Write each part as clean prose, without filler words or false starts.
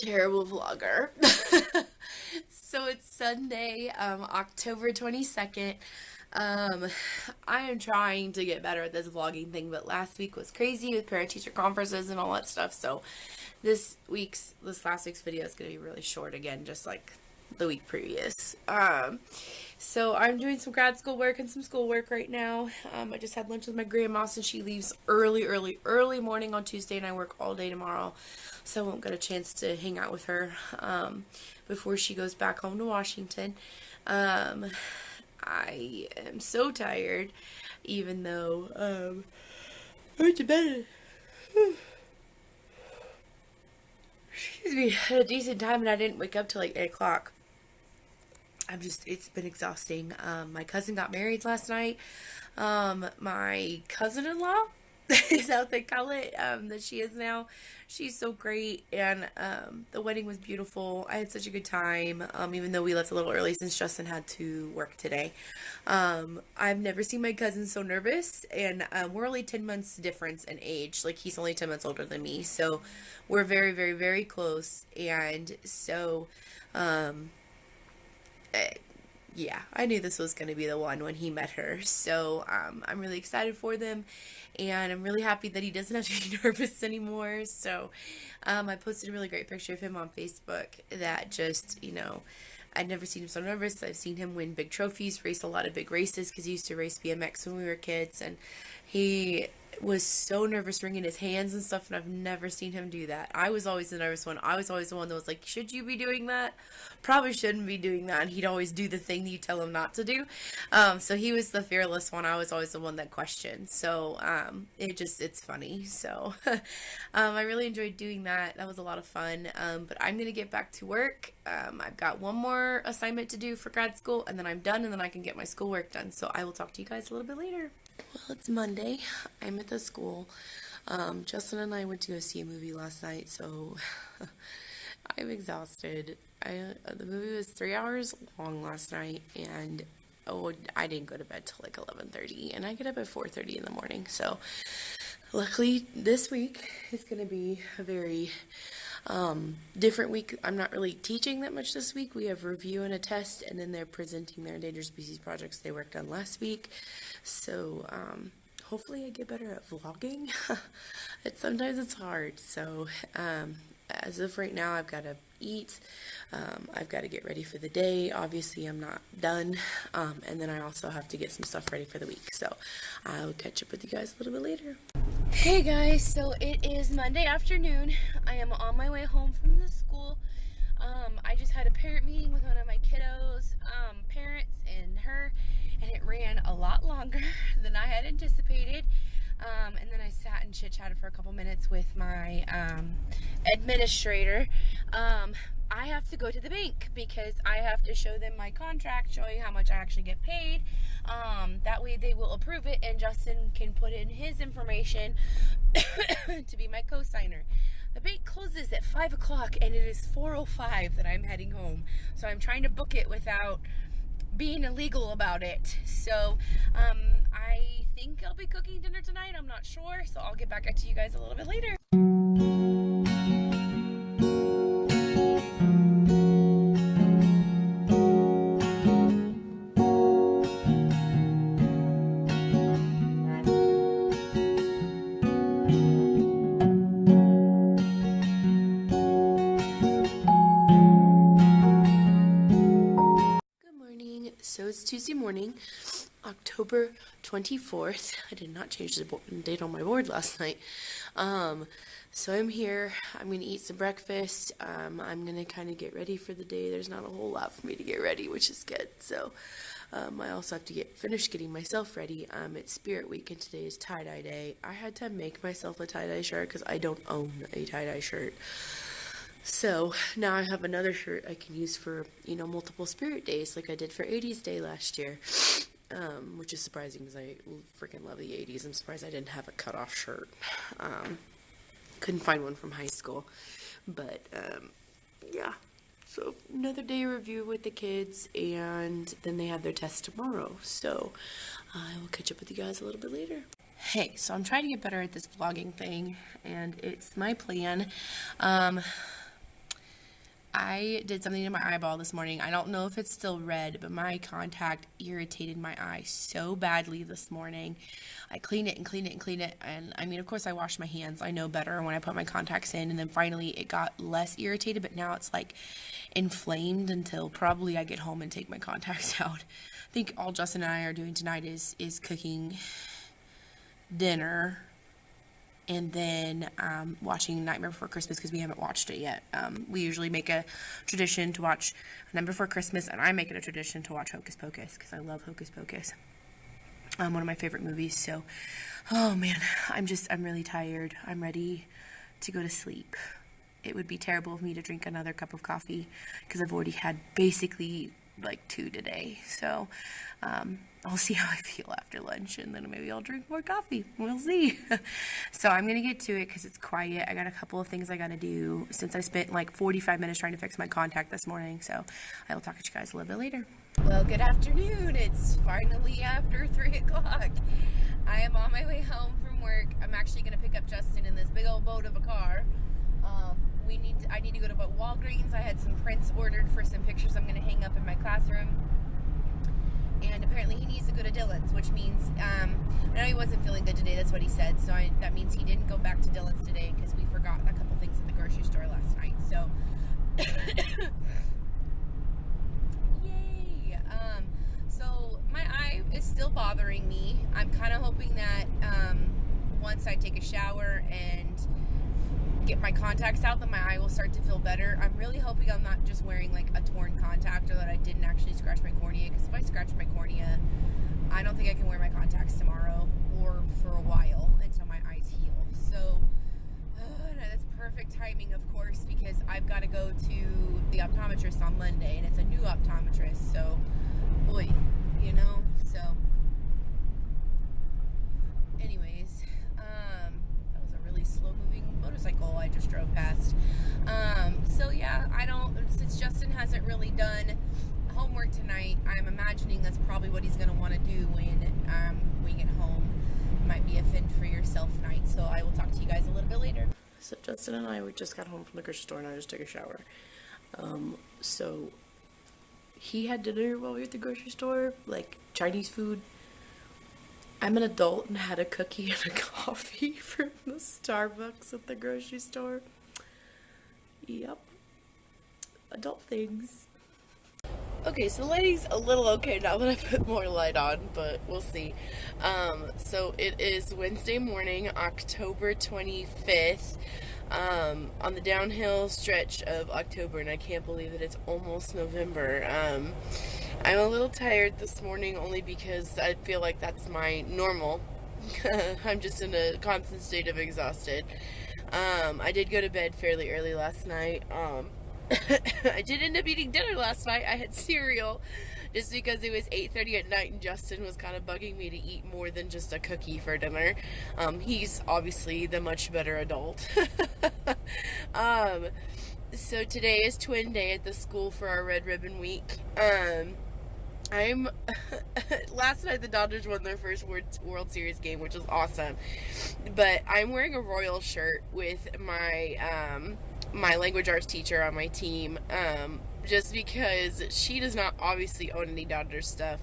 terrible vlogger. So it's Sunday, October 22nd. I am trying to get better at this vlogging thing, but last week was crazy with parent-teacher conferences and all that stuff. So this last week's video is going to be really short again, just like the week previous. So I'm doing some grad school work and some schoolwork right now. I just had lunch with my grandma since she leaves early morning on Tuesday, and I work all day tomorrow, so I won't get a chance to hang out with her before she goes back home to Washington. I am so tired, even though I went to bed excuse me, at a decent time, and I didn't wake up till like 8 o'clock. It's been exhausting. My cousin got married last night. My cousin-in-law is that what they call it, that she is now. She's so great, and the wedding was beautiful. I had such a good time, even though we left a little early since Justin had to work today. I've never seen my cousin so nervous, and we're only 10 months difference in age. Like, he's only 10 months older than me, so we're very, very, very close, and so, yeah, I knew this was going to be the one when he met her. So I'm really excited for them, and I'm really happy that he doesn't have to be nervous anymore. So I posted a really great picture of him on Facebook that just, I'd never seen him so nervous. I've seen him win big trophies, race a lot of big races, because he used to race BMX when we were kids, and he was so nervous wringing his hands and stuff, and I've never seen him do that. I was always the nervous one. I was always the one that was like, should you be doing that? Probably shouldn't be doing that. And he'd always do the thing that you tell him not to do. So he was the fearless one. I was always the one that questioned. So it's funny. So I really enjoyed doing that. That was a lot of fun. But I'm going to get back to work. I've got one more assignment to do for grad school, and then I'm done, and then I can get my schoolwork done. So I will talk to you guys a little bit later. Well, it's Monday. I'm at the school. Justin and I went to go see a movie last night, so I'm exhausted. The movie was 3 hours long last night, and I didn't go to bed till like 11:30, and I get up at 4:30 in the morning. So luckily this week is going to be a very different week. I'm not really teaching that much this week. We have review and a test, and then they're presenting their endangered species projects they worked on last week. So hopefully I get better at vlogging. Sometimes it's hard. So as of right now, I've got to eat. I've got to get ready for the day. Obviously, I'm not done. And then I also have to get some stuff ready for the week. So I'll catch up with you guys a little bit later. Hey guys, so it is Monday afternoon. I am on my way home from the school. I just had a parent meeting with one of my kiddos, parents and her, and it ran a lot longer than I had anticipated. And then I sat and chit-chatted for a couple minutes with my administrator. I have to go to the bank because I have to show them my contract showing how much I actually get paid. That way they will approve it, and Justin can put in his information to be my co-signer. The bank closes at 5 o'clock, and it is 4:05 that I'm heading home. So I'm trying to book it without being illegal about it. So I think I'll be cooking dinner tonight. I'm not sure, so I'll get back to you guys a little bit later. So it's Tuesday morning, October 24th. I did not change the date on my board last night. So I'm here. I'm going to eat some breakfast. I'm going to kind of get ready for the day. There's not a whole lot for me to get ready, which is good. So I also have to finish getting myself ready. It's Spirit Week, and today is tie-dye day. I had to make myself a tie-dye shirt because I don't own a tie-dye shirt. So now I have another shirt I can use for, multiple Spirit days like I did for 80s Day last year, which is surprising because I freaking love the 80s. I'm surprised I didn't have a cutoff shirt. Couldn't find one from high school, but yeah. So another day review with the kids, and then they have their test tomorrow. So I will catch up with you guys a little bit later. Hey, so I'm trying to get better at this vlogging thing, and it's my plan. I did something to my eyeball this morning. I don't know if it's still red, but my contact irritated my eye so badly this morning. I cleaned it and cleaned it and cleaned it. And I mean, of course, I washed my hands. I know better when I put my contacts in. And then finally it got less irritated, but now it's like inflamed until probably I get home and take my contacts out. I think all Justin and I are doing tonight is cooking dinner and then watching Nightmare Before Christmas because we haven't watched it yet. We usually make a tradition to watch Nightmare Before Christmas, and I make it a tradition to watch Hocus Pocus because I love Hocus Pocus. One of my favorite movies. So, oh man, I'm really tired. I'm ready to go to sleep. It would be terrible of me to drink another cup of coffee because I've already had basically like 2 today. So, I'll see how I feel after lunch, and then maybe I'll drink more coffee. We'll see. So I'm going to get to it because it's quiet. I got a couple of things I got to do since I spent like 45 minutes trying to fix my contact this morning. So I will talk to you guys a little bit later. Well, good afternoon. It's finally after 3 o'clock. I am on my way home from work. I'm actually going to pick up Justin in this big old boat of a car. I need to go to Walgreens. I had some prints ordered for some pictures I'm going to hang up in my classroom. And apparently he needs to go to Dillon's, which means, I know he wasn't feeling good today, that's what he said, so that means he didn't go back to Dillon's today because we forgot a couple things at the grocery store last night, so, yay, so my eye is still bothering me. I'm kind of hoping that, once I take a shower and get my contacts out, that my eye will start to feel better. I'm really hoping I'm not just wearing like a torn contact or that I didn't actually scratch my cornea, because if I scratch my cornea, I don't think I can wear my contacts tomorrow or for a while until my eyes heal. So that's perfect timing, of course, because I've got to go to the optometrist on Monday, and it's a new optometrist, so boy, you know, so anyways, that was a really slow moving motorcycle I just drove past. So yeah, since Justin hasn't really done homework tonight, I'm imagining that's probably what he's going to want to do when we get home. It might be a fend for yourself night, so I will talk to you guys a little bit later. So Justin and I, we just got home from the grocery store and I just took a shower. So he had dinner while we were at the grocery store, like Chinese food. I'm an adult and had a cookie and a coffee from the Starbucks at the grocery store. Yep. Adult things. Okay, so the lighting's a little okay now that I put more light on, but we'll see. So it is Wednesday morning, October 25th, on the downhill stretch of October, and I can't believe that it's almost November. I'm a little tired this morning only because I feel like that's my normal. I'm just in a constant state of exhausted. I did go to bed fairly early last night. I did end up eating dinner last night. I had cereal just because it was 8:30 at night and Justin was kind of bugging me to eat more than just a cookie for dinner. He's obviously the much better adult. So today is twin day at the school for our Red Ribbon Week. Last night the Dodgers won their first World Series game, which was awesome. But I'm wearing a Royal shirt with my my language arts teacher on my team, just because she does not obviously own any Dodgers stuff.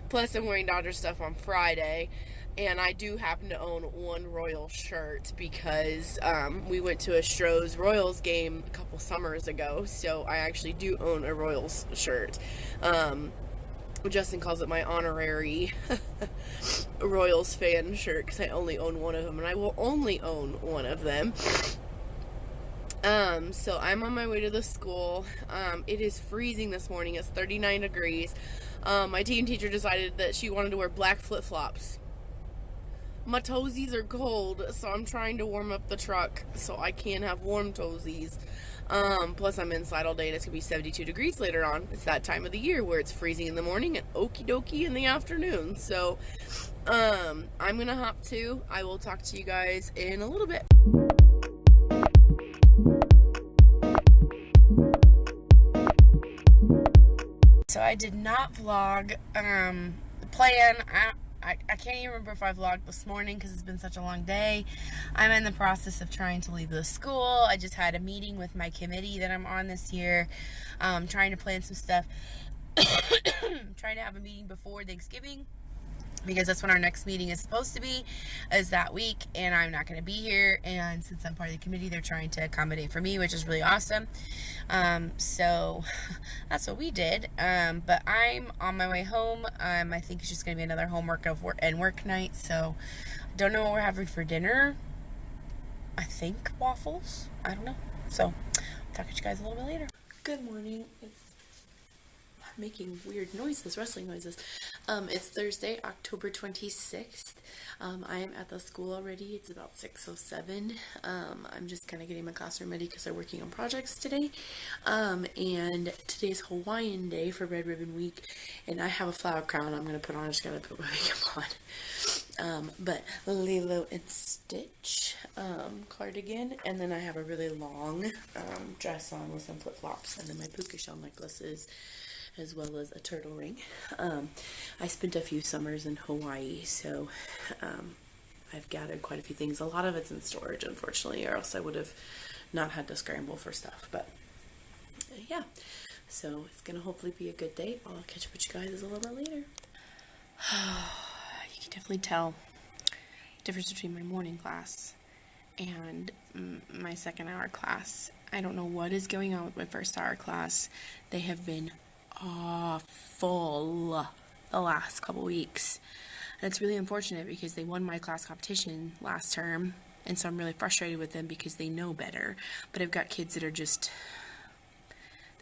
Plus I'm wearing Dodgers stuff on Friday, and I do happen to own one Royal shirt because we went to a Stroh's Royals game a couple summers ago, so I actually do own a Royals shirt. Justin calls it my honorary Royals fan shirt because I only own one of them, and I will only own one of them. So I'm on my way to the school. It is freezing this morning. It's 39 degrees. My team teacher decided that she wanted to wear black flip-flops. My toesies are cold, so I'm trying to warm up the truck so I can have warm toesies. Plus I'm inside all day and it's gonna be 72 degrees later on. It's that time of the year where it's freezing in the morning and okie dokie in the afternoon. So, I'm gonna hop to. I will talk to you guys in a little bit. So I did not vlog. The plan, I can't even remember if I vlogged this morning because it's been such a long day. I'm in the process of trying to leave the school. I just had a meeting with my committee that I'm on this year, trying to plan some stuff. Trying to have a meeting before Thanksgiving, because that's when our next meeting is supposed to be, is that week, and I'm not going to be here, and since I'm part of the committee, they're trying to accommodate for me, which is really awesome. So that's what we did, but I'm on my way home. I think it's just going to be another homework and work night, so I don't know what we're having for dinner. I think waffles. I don't know. So I'll talk to you guys a little bit later. Good morning. It's making weird noises, rustling noises. It's Thursday, October 26th. I am at the school already. It's about 6:07. I'm just kind of getting my classroom ready because they're working on projects today. And today's Hawaiian Day for Red Ribbon Week, and I have a flower crown I'm going to put on. I just got to put my makeup on. But Lilo and Stitch cardigan, and then I have a really long dress on with some flip-flops, and then my puka shell necklaces, as well as a turtle ring. I spent a few summers in Hawaii, so I've gathered quite a few things. A lot of it's in storage, unfortunately, or else I would have not had to scramble for stuff. But yeah, so it's gonna hopefully be a good day. I'll catch up with you guys a little bit later. You can definitely tell the difference between my morning class and my second hour class. I don't know what is going on with my first hour class. They have been awful the last couple weeks, and it's really unfortunate because they won my class competition last term, and so I'm really frustrated with them because they know better, but I've got kids that are just,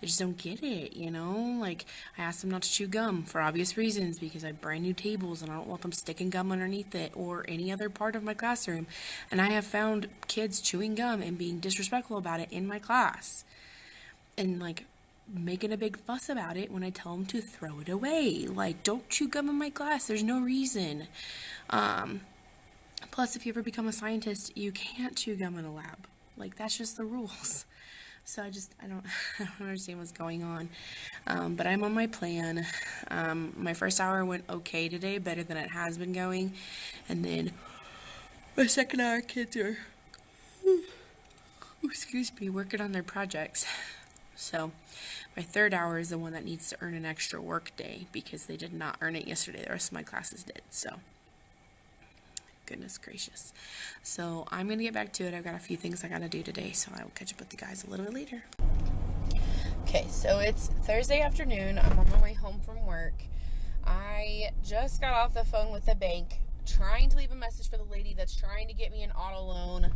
they just don't get it, you know? Like, I asked them not to chew gum for obvious reasons because I have brand new tables and I don't want them sticking gum underneath it or any other part of my classroom, and I have found kids chewing gum and being disrespectful about it in my class, and like making a big fuss about it when I tell them to throw it away. Like, don't chew gum in my class. There's no reason. Plus, if you ever become a scientist, you can't chew gum in a lab. Like, that's just the rules. So I don't understand what's going on. But I'm on my plan. My first hour went okay today, better than it has been going. And then my second hour kids are, working on their projects. So my third hour is the one that needs to earn an extra work day because they did not earn it yesterday. The rest of my classes did. So goodness gracious. So I'm going to get back to it. I've got a few things I got to do today, so I will catch up with you guys a little bit later. Okay, so it's Thursday afternoon. I'm on my way home from work. I just got off the phone with the bank trying to leave a message for the lady that's trying to get me an auto loan.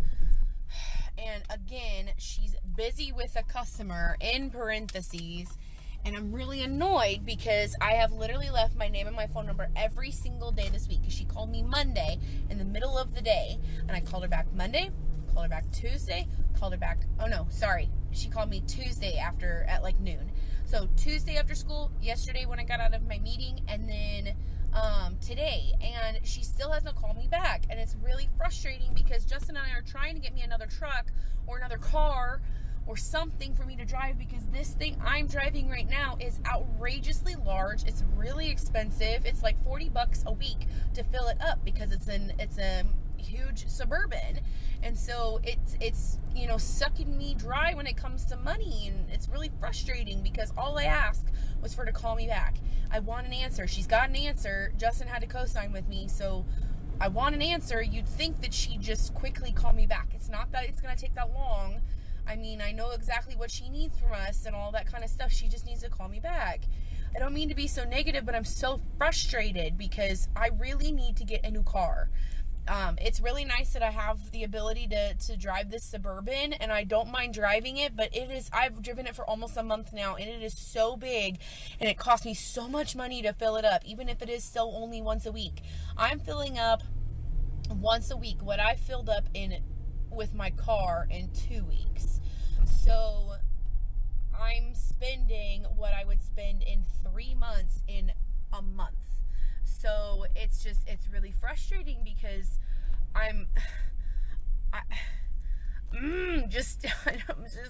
And again, she's busy with a customer in parentheses, and I'm really annoyed because I have literally left my name and my phone number every single day this week. She called me Monday in the middle of the day, and I called her back Monday, called her back Tuesday, called her back, she called me Tuesday at like noon. So Tuesday after school, yesterday when I got out of my meeting, and then today, and she still hasn't called me back, and it's really frustrating because Justin and I are trying to get me another truck or another car or something for me to drive, because this thing I'm driving right now is outrageously large. It's really expensive. It's like $40 a week to fill it up because it's a huge Suburban, and so it's sucking me dry when it comes to money, and it's really frustrating because all I asked was for her to call me back. I want an answer. She's got an answer. Justin had to co-sign with me, so I want an answer. You'd think that she'd just quickly call me back. It's not that it's going to take that long. I mean, I know exactly what she needs from us and all that kind of stuff. She just needs to call me back. I don't mean to be so negative, but I'm so frustrated because I really need to get a new car. It's really nice that I have the ability to drive this Suburban, and I don't mind driving it, but I've driven it for almost a month now, and it is so big, and it costs me so much money to fill it up, even if it is still only once a week. I'm filling up once a week what I filled up with my car in 2 weeks. So I'm spending what I would spend in 3 months in a month. So it's really frustrating because I'm just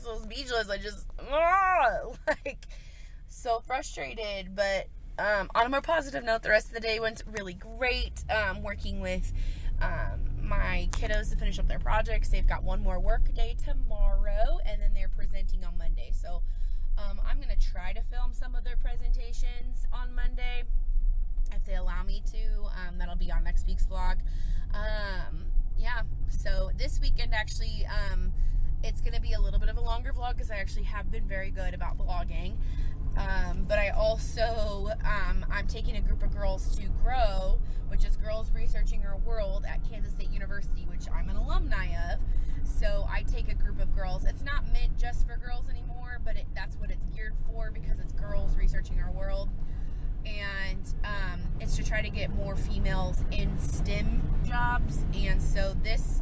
so speechless. So frustrated, but On a more positive note, the rest of the day went really great. Working with my kiddos to finish up their projects. They've got one more work day tomorrow, and then they're presenting on Monday. So I'm going to try to film some of their presentations on Monday, if they allow me to. That'll be on next week's vlog. Yeah, so this weekend actually, it's going to be a little bit of a longer vlog because I actually have been very good about vlogging. But I also, I'm taking a group of girls to GROW, which is Girls Researching Our World at Kansas State University, which I'm an alumni of. So I take a group of girls. It's not meant just for girls anymore, but that's what it's geared for because it's Girls Researching Our World. And it's to try to get more females in STEM jobs. And so this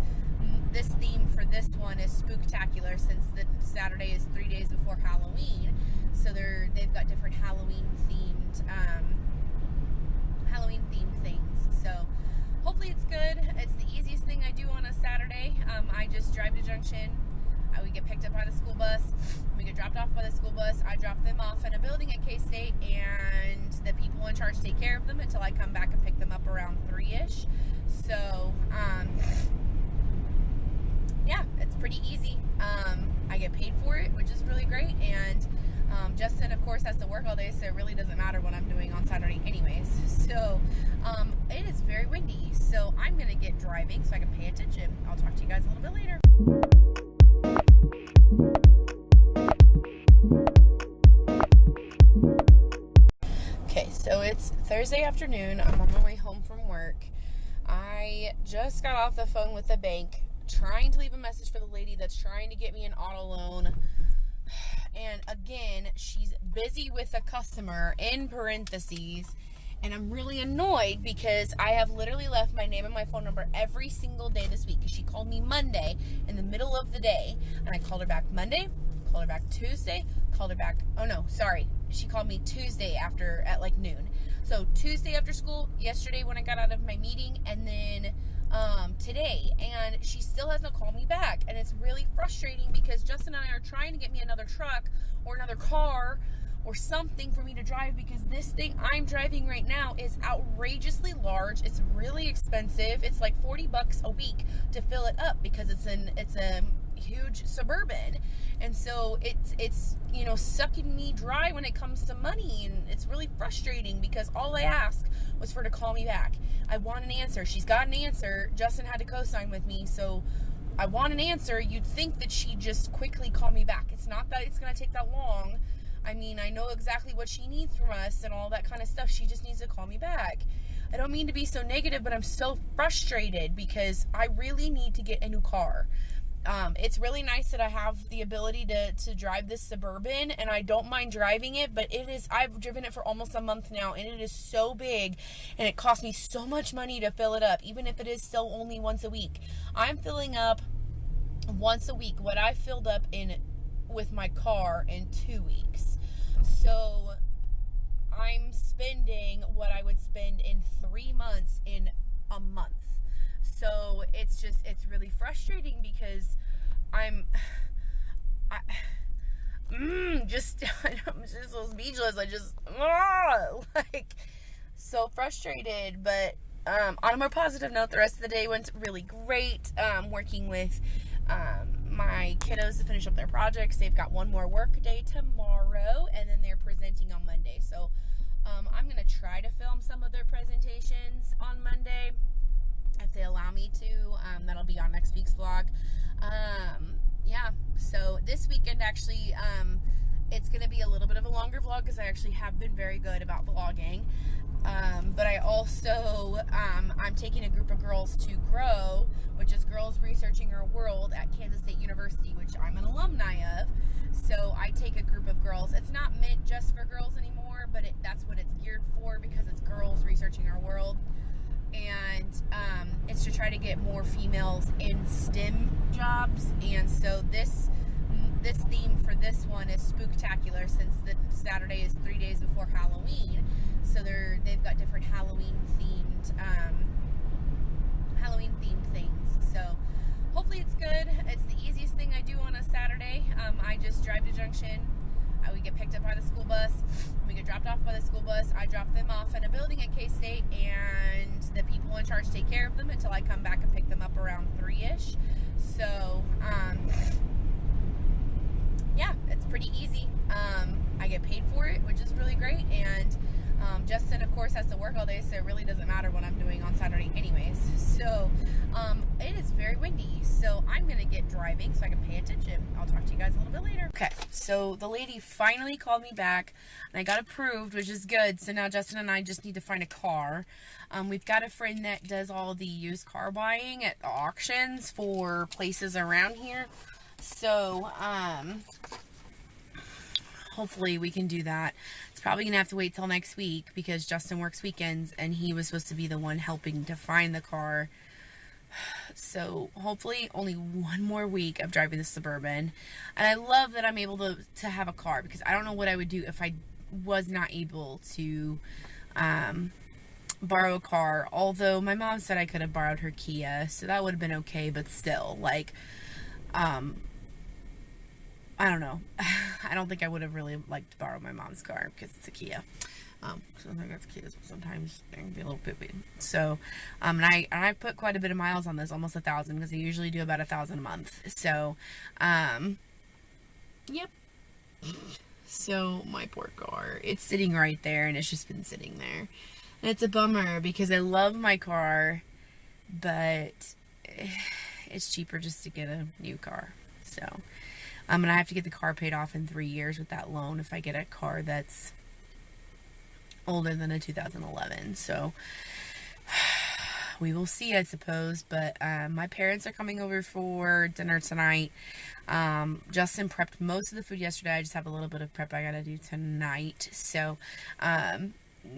theme for this one is spooktacular, since the Saturday is 3 days before Halloween. So they've got different Halloween themed things. So hopefully it's good. It's the easiest thing I do on a Saturday. I just drive to Junction. We get picked up by the school bus. We get dropped off by the school bus. I drop them off in a building at K-State, and the people in charge take care of them until I come back and pick them up around 3-ish. So, yeah, it's pretty easy. I get paid for it, which is really great, and Justin, of course, has to work all day, so it really doesn't matter what I'm doing on Saturday anyways. So, it is very windy, so I'm going to get driving so I can pay attention. I'll talk to you guys a little bit later. Okay, so it's Thursday afternoon. I'm on my way home from work. I just got off the phone with the bank trying to leave a message for the lady that's trying to get me an auto loan. And again, she's busy with a customer in parentheses. And I'm really annoyed because I have literally left my name and my phone number every single day this week. She called me Monday in the middle of the day. And I called her back Monday, called her back Tuesday, called her back, oh no, sorry. She called me Tuesday at like noon. So Tuesday after school, yesterday when I got out of my meeting, and then today. And she still hasn't called me back. And it's really frustrating because Justin and I are trying to get me another truck or another car or something for me to drive, because this thing I'm driving right now is outrageously large. It's really expensive. It's like $40 a week to fill it up because it's a huge Suburban. And so it's you know, sucking me dry when it comes to money, and it's really frustrating because all I asked was for her to call me back. I want an answer. She's got an answer. Justin had to co-sign with me, so I want an answer. You'd think that she'd just quickly call me back. It's not that it's going to take that long. I mean, I know exactly what she needs from us and all that kind of stuff. She just needs to call me back. I don't mean to be so negative, but I'm so frustrated because I really need to get a new car. It's really nice that I have the ability to drive this Suburban, and I don't mind driving it, but I've driven it for almost a month now, and it is so big, and it costs me so much money to fill it up, even if it is still only once a week. I'm filling up once a week what I filled up with my car in 2 weeks. So I'm spending what I would spend in 3 months in a month. So it's really frustrating because I'm just so speechless. Like, so frustrated. But on a more positive note, the rest of the day went really great. Working with my kiddos to finish up their projects. They've got one more work day tomorrow, and then they're presenting on Monday. So I'm going to try to film some of their presentations on Monday, if they allow me to. That'll be on next week's vlog. Yeah, so this weekend actually, it's going to be a little bit of a longer vlog because I actually have been very good about vlogging. But I also, I'm taking a group of girls to GROW, which is Girls Researching Our World at Kansas State University, which I'm an alumni of. So I take a group of girls. It's not meant just for girls anymore, but that's what it's geared for because it's Girls Researching Our World. And it's to try to get more females in STEM jobs. And so this theme for this one is spooktacular, since the Saturday is 3 days before Halloween. So they've got different Halloween themed things. So hopefully it's good. It's the easiest thing I do on a Saturday. I just drive to Junction. We get picked up by the school bus, we get dropped off by the school bus. I drop them off in a building at K-State, and the people in charge take care of them until I come back and pick them up around 3-ish. So, yeah, it's pretty easy. I get paid for it, which is really great, and Justin, of course, has to work all day, so it really doesn't matter what I'm doing on Saturday anyways. So, it is very windy, so I'm going to get driving so I can pay attention. I'll talk to you guys a little bit later. Okay, so the lady finally called me back, and I got approved, which is good. So now Justin and I just need to find a car. We've got a friend that does all the used car buying at the auctions for places around here. So, hopefully we can do that. It's probably going to have to wait till next week because Justin works weekends and he was supposed to be the one helping to find the car. So hopefully only one more week of driving the Suburban. And I love that I'm able to have a car because I don't know what I would do if I was not able to borrow a car. Although my mom said I could have borrowed her Kia, so that would have been okay, but still, like, I don't know. I don't think I would have really liked to borrow my mom's car because it's a Kia. Sometimes Kias, sometimes they can be a little bit weird. So, and I put quite a bit of miles on this, almost 1,000, because I usually do about 1,000 a month. So, yep. So my poor car, it's sitting right there, and it's just been sitting there. And it's a bummer because I love my car, but it's cheaper just to get a new car. So, and I have to get the car paid off in 3 years with that loan if I get a car that's older than a 2011. So we will see, I suppose. But my parents are coming over for dinner tonight. Justin prepped most of the food yesterday. I just have a little bit of prep I gotta do tonight. So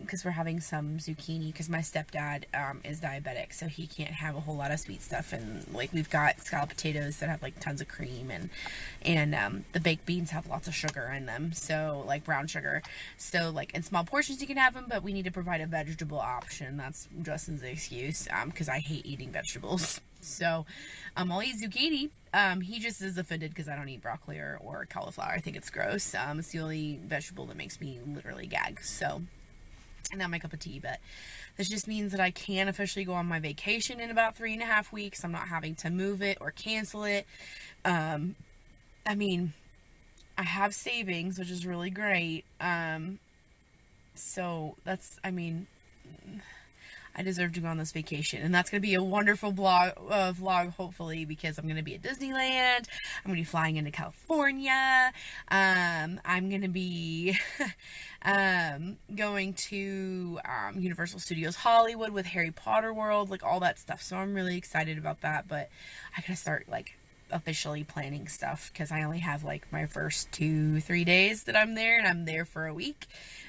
because we're having some zucchini, because my stepdad is diabetic, so he can't have a whole lot of sweet stuff. And like, we've got scalloped potatoes that have like tons of cream, and the baked beans have lots of sugar in them, so like brown sugar. So like in small portions you can have them, but we need to provide a vegetable option. That's Justin's excuse, because I hate eating vegetables. So I'll eat zucchini. He just is offended because I don't eat broccoli or cauliflower. I think it's gross. It's the only vegetable that makes me literally gag. So, and not my cup of tea, but this just means that I can officially go on my vacation in about 3.5 weeks. I'm not having to move it or cancel it. I mean, I have savings, which is really great. So that's, I mean, I deserve to go on this vacation, and that's going to be a wonderful vlog, hopefully, because I'm going to be at Disneyland. I'm going to be flying into California. I'm going to be going to Universal Studios Hollywood with Harry Potter World, like all that stuff. So I'm really excited about that, but I got to start like officially planning stuff because I only have like my first 2-3 days that I'm there, and I'm there for a week.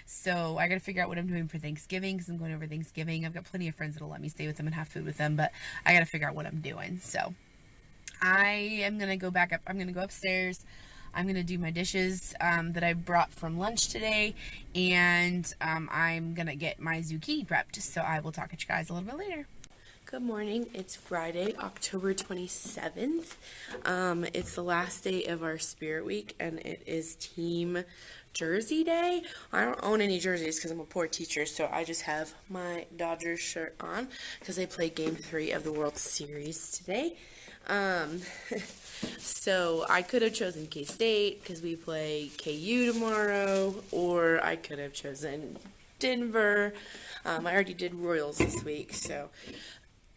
So I got to figure out what I'm doing for Thanksgiving, because I'm going over Thanksgiving. I've got plenty of friends that'll let me stay with them and have food with them, but I got to figure out what I'm doing. So I am going to go back up. I'm going to go upstairs. I'm going to do my dishes that I brought from lunch today, and I'm going to get my zucchini prepped. So I will talk to you guys a little bit later. Good morning. It's Friday, October 27th. It's the last day of our Spirit Week, and it is Team Jersey Day. I don't own any jerseys because I'm a poor teacher, so I just have my Dodgers shirt on because they play Game 3 of the World Series today. So I could have chosen K-State because we play KU tomorrow, or I could have chosen Denver. I already did Royals this week, so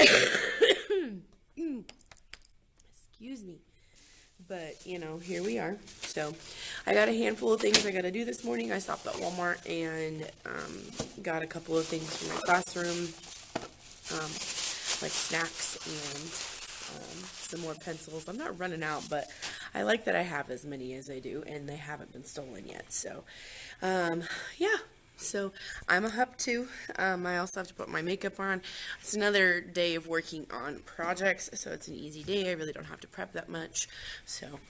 excuse me. But, you know, here we are. So, I got a handful of things I got to do this morning. I stopped at Walmart and got a couple of things from my classroom, like snacks and some more pencils. I'm not running out, but I like that I have as many as I do, and they haven't been stolen yet. So, yeah. So, I'm up too. I also have to put my makeup on. It's another day of working on projects, so it's an easy day. I really don't have to prep that much. So,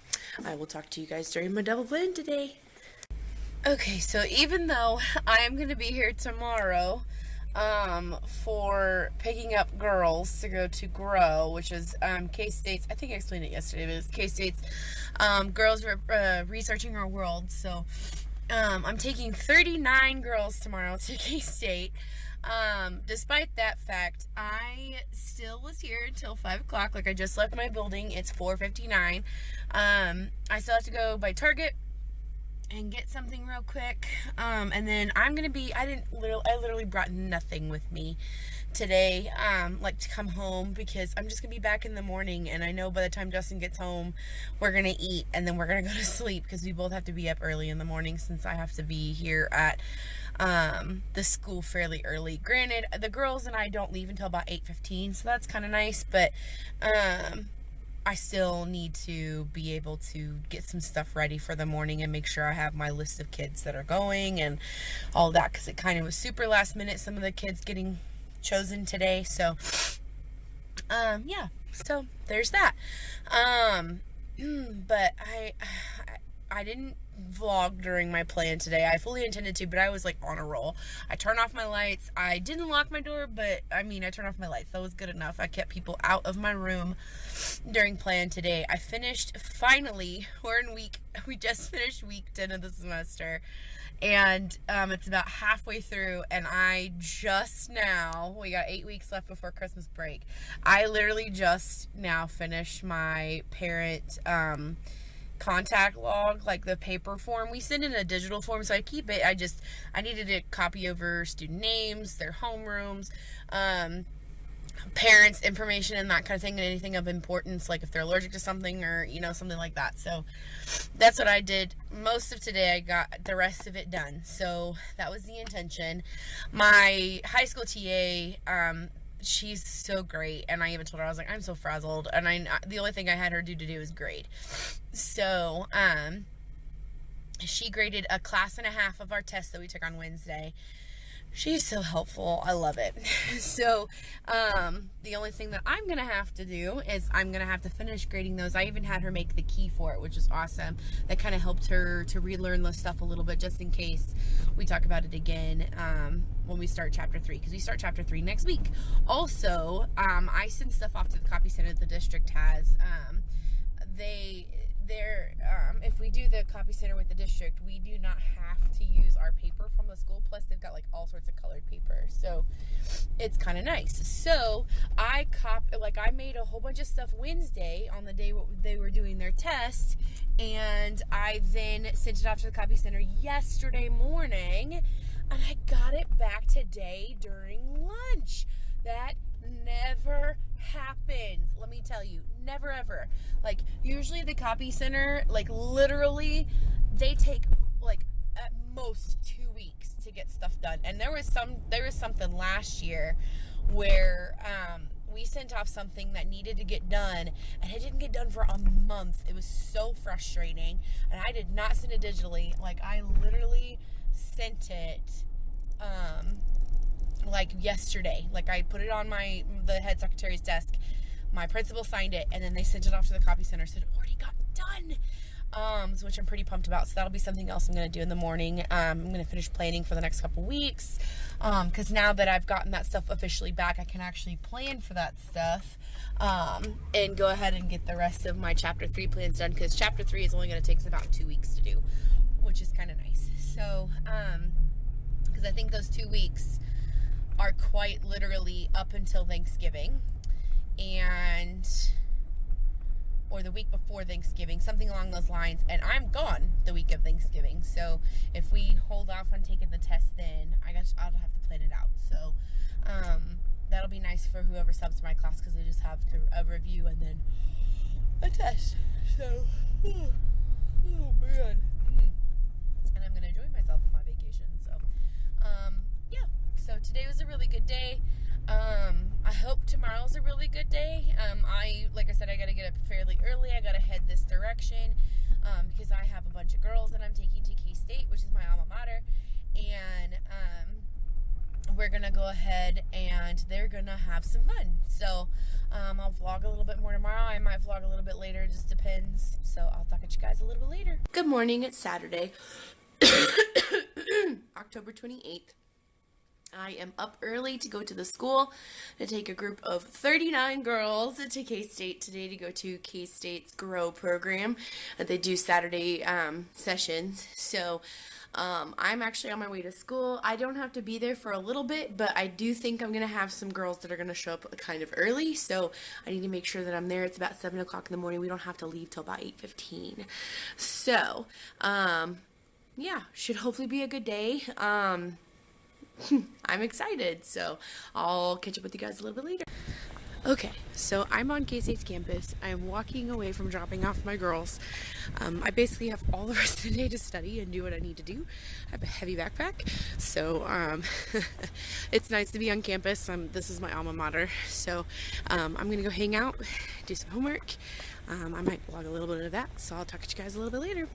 I will talk to you guys during my double blend today. Okay, so even though I am going to be here tomorrow for picking up girls to go to GROW, which is K-State's, I think I explained it yesterday, but it's K-State's Girls Researching Our World. So, I'm taking 39 girls tomorrow to K-State. Despite that fact, I still was here until 5 o'clock. Like, I just left my building. It's 4:59. I still have to go by Target and get something real quick. And then I'm gonna be, I literally brought nothing with me today, like to come home, because I'm just gonna be back in the morning, and I know by the time Justin gets home, we're gonna eat, and then we're gonna go to sleep, because we both have to be up early in the morning, since I have to be here at the school fairly early. Granted, the girls and I don't leave until about 8:15, so that's kind of nice, but I still need to be able to get some stuff ready for the morning and make sure I have my list of kids that are going and all that, because it kind of was super last minute, some of the kids getting chosen today. So yeah, so there's that. But I didn't vlog during my plan today. I fully intended to, but I was like on a roll. I turned off my lights. I didn't lock my door, but I mean, I turned off my lights. That was good enough. I kept people out of my room during plan today. I finished, finally, we just finished week 10 of the semester, and it's about halfway through, and I just now, we got 8 weeks left before Christmas break. I literally just now finished my parent contact log, like the paper form. We send in a digital form, so I keep it. I needed to copy over student names, their homerooms, parents' information, and that kind of thing, and anything of importance, like if they're allergic to something, or something like that. So that's what I did most of today. I got the rest of it done, so that was the intention. My high school TA, she's so great, and I even told her, I was like, I'm so frazzled, and the only thing I had her do today was grade. So she graded a class and a half of our test that we took on Wednesday. She's so helpful. I love it. So the only thing that I'm gonna have to do is I'm gonna have to finish grading those. I even had her make the key for it, which was awesome. That kind of helped her to relearn the stuff a little bit, just in case we talk about it again when we start chapter 3, because we start chapter 3 next week. Also, I send stuff off to the copy center that the district has. If we do the copy center with the district, we do not have to use our paper from the school. Plus, they've got like all sorts of colored paper, so it's kind of nice. So I made a whole bunch of stuff Wednesday on the day they were doing their test, and I then sent it off to the copy center yesterday morning, and I got it back today during lunch. That never happens. Let me tell you, never ever. Like, usually the copy center, like, literally, they take like at most 2 weeks to get stuff done. And there was something last year where we sent off something that needed to get done, and it didn't get done for a month. It was so frustrating, and I did not send it digitally. Like, I literally sent it like yesterday. Like, I put it on the head secretary's desk, my principal signed it, and then they sent it off to the copy center, said it already got done, which I'm pretty pumped about. So that'll be something else I'm going to do in the morning. I'm going to finish planning for the next couple weeks, because now that I've gotten that stuff officially back, I can actually plan for that stuff, and go ahead and get the rest of my chapter 3 plans done, because chapter 3 is only going to take about 2 weeks to do, which is kind of nice. So because I think those 2 weeks are quite literally up until Thanksgiving, or the week before Thanksgiving, something along those lines, and I'm gone the week of Thanksgiving. So if we hold off on taking the test, then I guess I'll have to plan it out. So that'll be nice for whoever subs to my class, because I just have to review and then a test. So oh man, and I'm gonna enjoy myself on my vacation. So yeah, so today was a really good day. I hope tomorrow's a really good day. Like I said, I gotta get up fairly early. I gotta head this direction, because I have a bunch of girls that I'm taking to K-State, which is my alma mater, and we're gonna go ahead and they're gonna have some fun. So I'll vlog a little bit more tomorrow. I might vlog a little bit later, it just depends. So I'll talk at you guys a little bit later. Good morning, it's Saturday, October 28th. I am up early to go to the school to take a group of 39 girls to K-State today to go to K-State's Grow program that they do Saturday sessions. So I'm actually on my way to school. I don't have to be there for a little bit, but I do think I'm gonna have some girls that are gonna show up kind of early, so I need to make sure that I'm there. It's about 7 o'clock in the morning. We don't have to leave till about 8:15. So, yeah, should hopefully be a good day. I'm excited, so I'll catch up with you guys a little bit later. Okay, so I'm on K-State's campus. I'm walking away from dropping off my girls. I basically have all the rest of the day to study and do what I need to do. I have a heavy backpack, so it's nice to be on campus. This is my alma mater, so I'm gonna go hang out, do some homework. I might vlog a little bit of that, so I'll talk to you guys a little bit later.